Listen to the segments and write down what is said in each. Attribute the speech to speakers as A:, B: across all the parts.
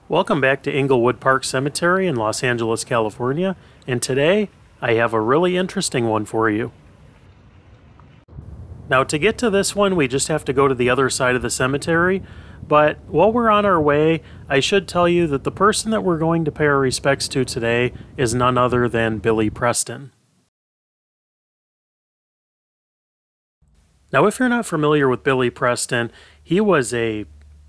A: Welcome back to Inglewood Park Cemetery in Los Angeles, California, and today I have a really interesting one for you. Now to get to this one, we just have to go to the other side of the cemetery, but while we're on our way, I should tell you that the person that we're going to pay our respects to today is none other than Billy Preston. Now if you're not familiar with Billy Preston, he was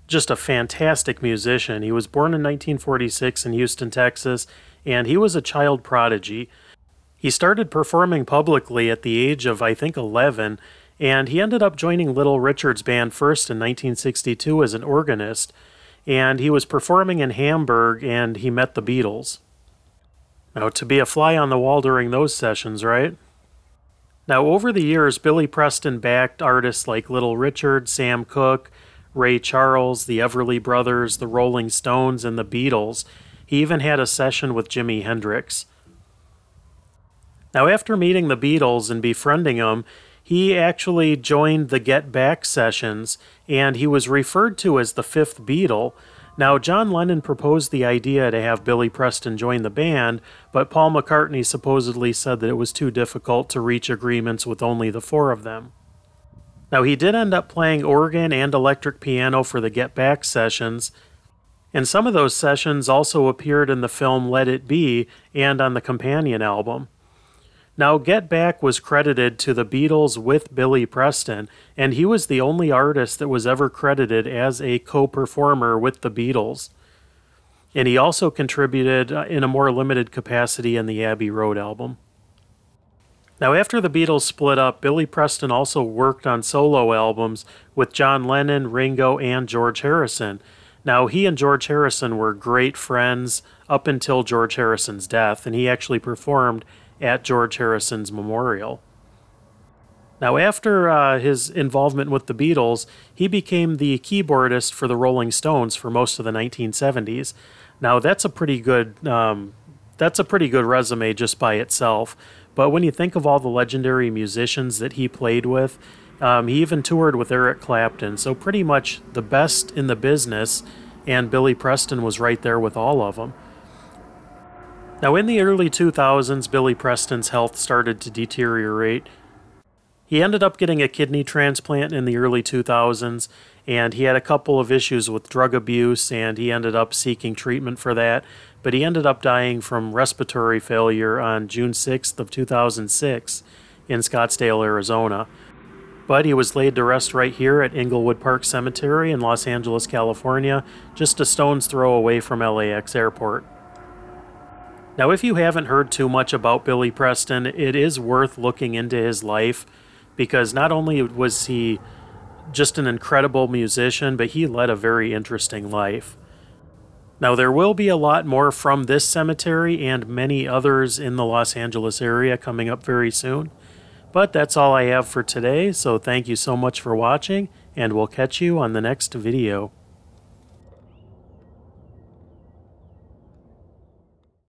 A: just a fantastic musician. He was born in 1946 in Houston, Texas, and he was a child prodigy. He started performing publicly at the age of, I think, 11, and he ended up joining Little Richard's band first in 1962 as an organist, and he was performing in Hamburg, and he met the Beatles. Now, to be a fly on the wall during those sessions, right? Now, over the years, Billy Preston backed artists like Little Richard, Sam Cooke, Ray Charles, the Everly Brothers, the Rolling Stones, and the Beatles. He even had a session with Jimi Hendrix. Now, after meeting the Beatles and befriending them, he actually joined the Get Back sessions, and he was referred to as the fifth Beatle. Now, John Lennon proposed the idea to have Billy Preston join the band, but Paul McCartney supposedly said that it was too difficult to reach agreements with only the four of them. Now, he did end up playing organ and electric piano for the Get Back sessions, and some of those sessions also appeared in the film Let It Be and on the companion album. Now, Get Back was credited to the Beatles with Billy Preston, and he was the only artist that was ever credited as a co-performer with the Beatles. And he also contributed in a more limited capacity in the Abbey Road album. Now, after the Beatles split up, Billy Preston also worked on solo albums with John Lennon, Ringo, and George Harrison. Now, he and George Harrison were great friends up until George Harrison's death, and he actually performed at George Harrison's memorial. Now, after his involvement with the Beatles, he became the keyboardist for the Rolling Stones for most of the 1970s. Now, that's a pretty good resume just by itself. But when you think of all the legendary musicians that he played with, he even toured with Eric Clapton, so pretty much the best in the business, and Billy Preston was right there with all of them. Now, in the early 2000s, Billy Preston's health started to deteriorate. He ended up getting a kidney transplant in the early 2000s, and he had a couple of issues with drug abuse, and he ended up seeking treatment for that, but he ended up dying from respiratory failure on June 6th of 2006 in Scottsdale, Arizona. But he was laid to rest right here at Inglewood Park Cemetery in Los Angeles, California, just a stone's throw away from LAX Airport. Now, if you haven't heard too much about Billy Preston, it is worth looking into his life, because not only was he just an incredible musician, but he led a very interesting life. Now, there will be a lot more from this cemetery and many others in the Los Angeles area coming up very soon. But that's all I have for today, so thank you so much for watching, and we'll catch you on the next video.